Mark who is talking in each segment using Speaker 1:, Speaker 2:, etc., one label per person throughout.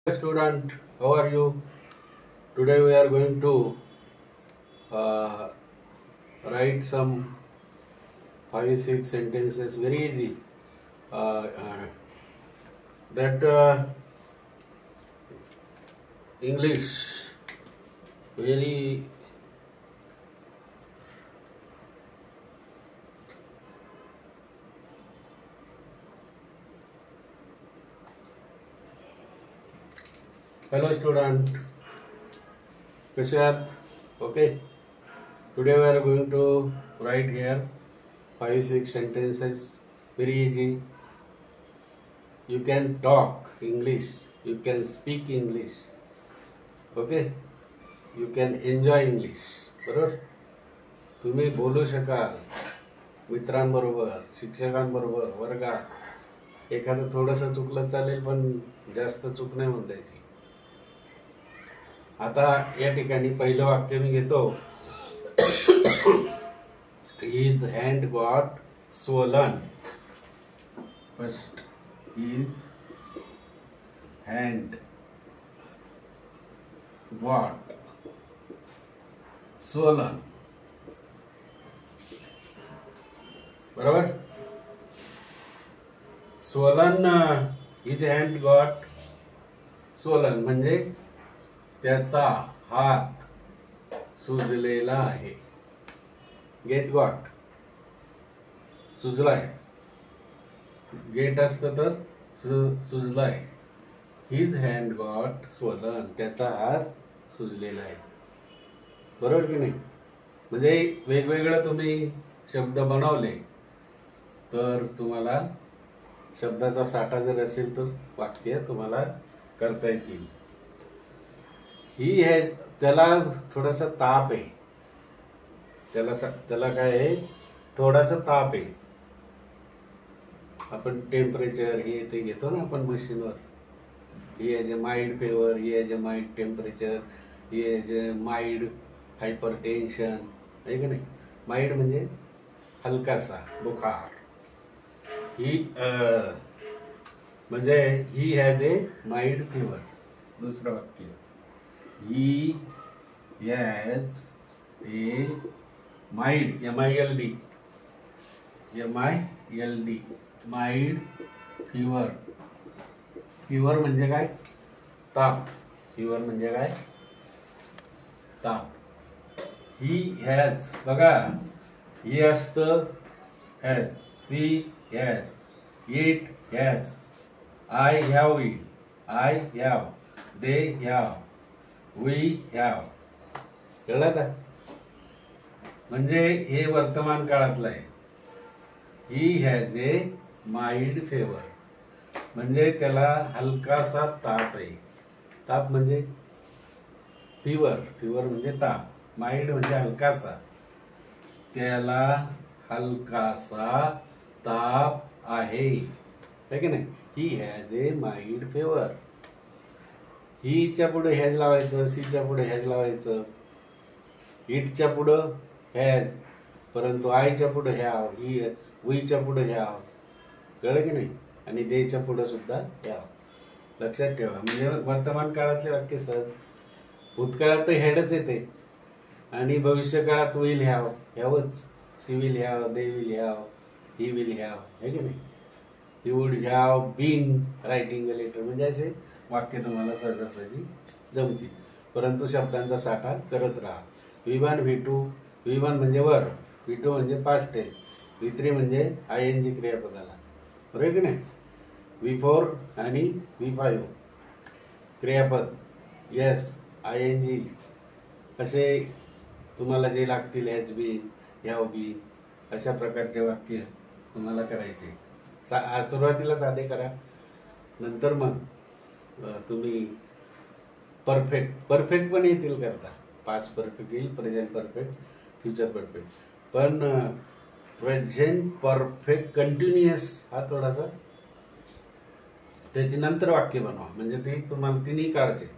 Speaker 1: Student, how are you? Today we are going to uh, write some 5-6 sentences, very easy. That English, very hello student, कसे आहात? Okay. Today we are going to write here 5-6 sentences, very easy. You can talk English, you can speak English, okay? You can enjoy English, बरोबर? तुम्ही बोलू शकाल मित्रांबरोबर, शिक्षकांबरोबर, वर्गात. एखादं थोडंसं चुकलं चालेल, पण जास्त चूक नाही होऊन द्यायची. आता या ठिकाणी पहिलं वाक्य मी घेतो. His hand got swollen. First, his hand got swollen. बरोबर? Swollen, his hand got swollen म्हणजे त्याचा हात सुजलेला आहे. Get got, सुजलाय. गेट असतं तर सुजलाय. हिज हँड गॉट स्वलन, त्याचा हात सुजलेला आहे. बरोबर की नाही? म्हणजे वेगवेगळं तुम्ही शब्द बनवले तर तुम्हाला शब्दाचा साठा जर असेल तर वाक्य तुम्हाला करता येतील. ही है, त्याला थोडासा ताप आहे. त्याला काय आहे? थोडासा ताप आहे. आपण टेम्परेचर हे ते घेतो ना आपण मशीनवर. He has a mild fever, he has a mild temperature, he has a mild हायपर टेन्शन, आहे का नाही? माइल्ड म्हणजे हलकासा बुखार. ही म्हणजे he has a mild fever. दुसरं वाक्य, he has a mild, M-I-L-D, mild fever. fever म्हणजे काय? ताप. fever म्हणजे काय? ताप. he has, बघा, he असतं has, she has, it has, I have it, I have, they have, we have. कळलं का? म्हणजे हे वर्तमान काळातलं आहे. ही हॅज ए माइल्ड फेवर म्हणजे त्याला हलकासा ताप आहे. ताप म्हणजे फिवर, फिवर म्हणजे ताप. माइल्ड म्हणजे हलकासा. त्याला हलकासा ताप आहे की नाही? He has a mild fever. हीच्या पुढे हॅज लावायचं, सीच्या पुढे हॅज लावायचं, इटच्या पुढं हॅज, परंतु आयच्या पुढे हॅव, ही वीच्या पुढे हॅव. कळलं की नाही? आणि देच्या पुढे सुद्धा हॅव. लक्षात ठेवा. म्हणजे वर्तमान काळातले वाक्य सहज. भूतकाळात तर हॅडच येते आणि भविष्य काळात विल हॅव, हॅवच. She will have, they will have, he will have, आहे की नाही? He would have been writing a letter. म्हणजे असे वाक्य तुम्हाला सहजासहजी जमतील. परंतु शब्दांचा साठा करत राहा. V1, V2, V1 म्हणजे वर, V2 म्हणजे पास्ट टेन्स, V3 म्हणजे ING क्रियापदाला. बरोबर की नाही? V4 आणि V5 क्रियापद, येस, ING, असे तुम्हाला जे लागतील, हॅज बीन, हॅव बीन, अशा प्रकारचे वाक्य तुम्हाला करायचे. सुरुवातीला साधे करा, नंतर मग तुम्ही परफेक्ट पण येतील करता. पास्ट परफेक्ट येईल, प्रेझेंट परफेक्ट, फ्युचर परफेक्ट. पण प्रेझेंट परफेक्ट कंटिन्युअस हा थोडासा त्याची नंतर वाक्य बनवा. म्हणजे ते तुम्हाला तिन्ही काळचे,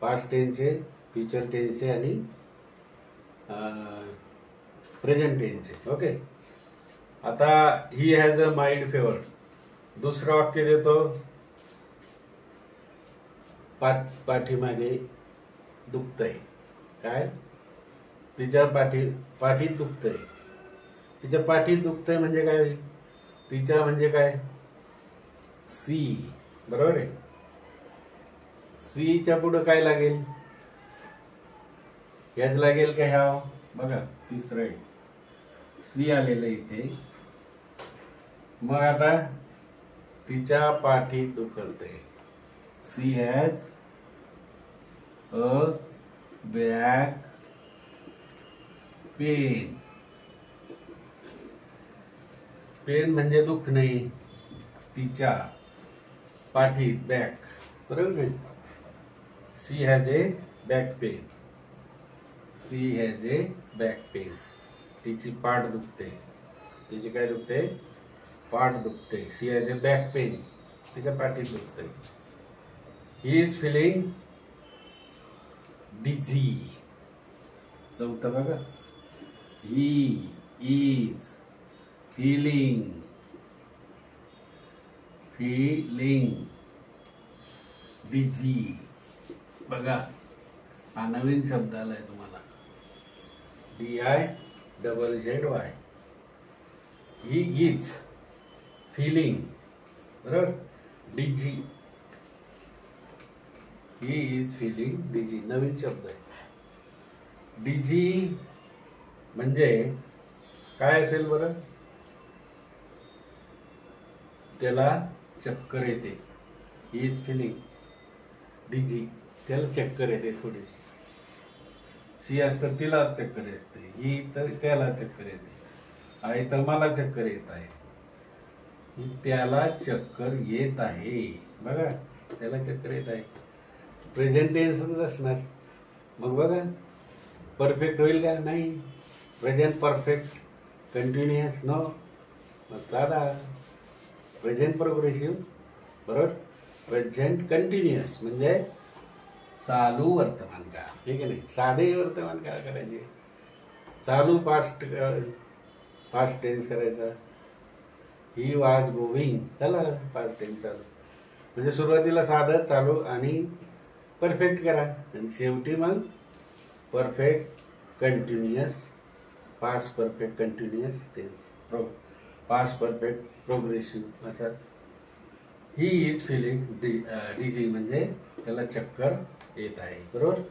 Speaker 1: पास्ट टेन्सचे, फ्युचर टेन्सचे आणि प्रेझेंट टेन्सचे. ओके. आता ही हॅज अ माइल्ड फेवर. दुसरं वाक्य देतो, पाठीमागे दुखतंय. काय? तिच्या पाठीत दुखतंय. तिच्या पाठीत दुखतंय म्हणजे काय होईल? तिच्या म्हणजे काय? सी. बरोबर आहे. सीच्या पुढे काय लागेल? याच लागेल का ह्या? बघा तिसरं आहे. सी आलेलं इथे. मग आता तिच्या पाठीत दुखतंय. She has a back pain. Pain म्हणजे दुखणे. तिच्या पाठीत बॅक. बरोबर नाही? She has a back pain. She has a back pain. तिची पाठ दुखते. तिची काय दुखते? पाठ दुखते. She has a back pain. तिच्या पाठीत दुखते. He is feeling dizzy. चौथं बघा. He is feeling dizzy. बघा हा नवीन शब्द आलाय तुम्हाला. DIZZY. He is feeling. बरोबर. डिझी. He is feeling डिझी. नवीन शब्द आहे. डिझी म्हणजे काय असेल बरं? त्याला चक्कर येते. ही इज फिलिंग डिझी. त्याला चक्कर येते थोडीशी. सी असतं तिला चक्कर येते. ही तर त्याला चक्कर येते. आहे तर मला चक्कर येत आहे. ही त्याला चक्कर येत आहे. बघा त्याला चक्कर येत आहे. प्रेझेंट टेन्सच असणार. मग बघा परफेक्ट होईल का? नाही. Present perfect continuous no. मग साधा प्रेझेंट प्रोग्रेसिव्ह. बरोबर. प्रेझेंट कंटिन्युअस म्हणजे चालू वर्तमान काळ. ठीक आहे नाही? साधे वर्तमान काळ करायचे. चालू पास्ट टेन्स करायचा. He was going. त्याला पास्ट टेन्स चालू. म्हणजे सुरुवातीला साधं चालू आणि परफेक्ट करा आणि शेवटी मग perfect continuous. Past perfect continuous tense. Past perfect progressive असं. ही इज फिलिंग डिझी म्हणजे त्याला चक्कर येत आहे. बरोबर.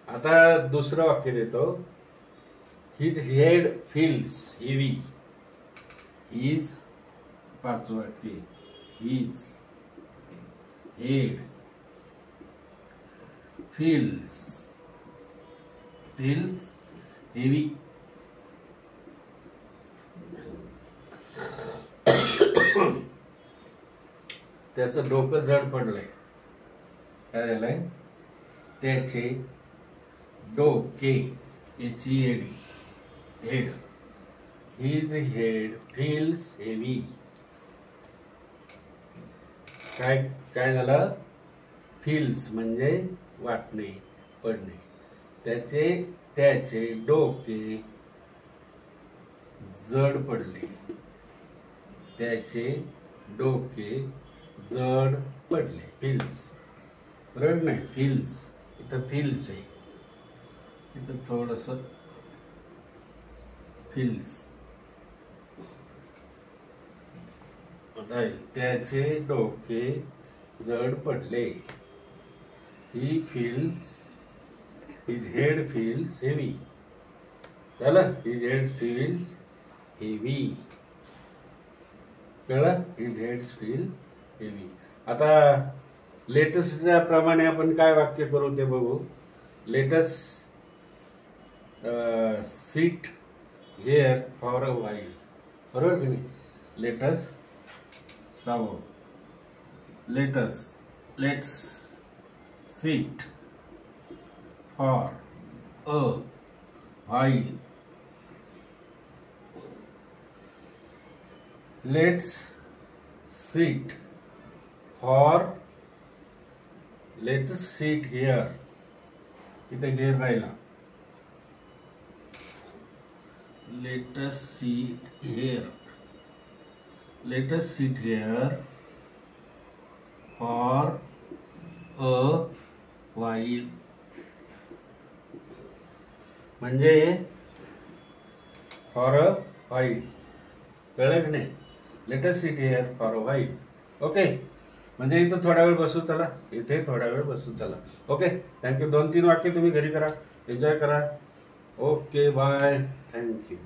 Speaker 1: आता दुसरं वाक्य देतो. His head feels heavy. His पाचवं वाक्य. His head feels heavy. त्याचं डोकं जड पडलंय. काय झालंय? त्याचे डोके. HEAD. Head. His head feels heavy. काय झालं? फील्स म्हणजे वाटणे, पडणे. त्याचे डोके जड पडले. त्याचे डोके जड पडले. फील्स. बरोबर नाही? फील्स. इथं फील्स आहे. इथं थोडस फील्स. त्याचे डोके जड पडले. He feels. His head feels heavy. झालं? His head feels heavy. कळलं? His head feel heavy. आता लेटेस्टच्या प्रमाणे आपण काय वाक्य करू ते बघू. Latest sit here for a while. बरोबर की नाही? लेटेस्ट सावो. Let's sit for a while. Let's sit here. इथे घेर राहिला. Let us sit here for while म्हणजे फॉर अ व्हाईल. कळलं की नाही? Let us sit here for a while. Okay, म्हणजे इथं थोडा वेळ बसू चला, इथे थोडा वेळ बसू चला. Okay, thank you. 2-3 वाक्य तुम्ही घरी करा, एन्जॉय करा. Okay, bye, thank you.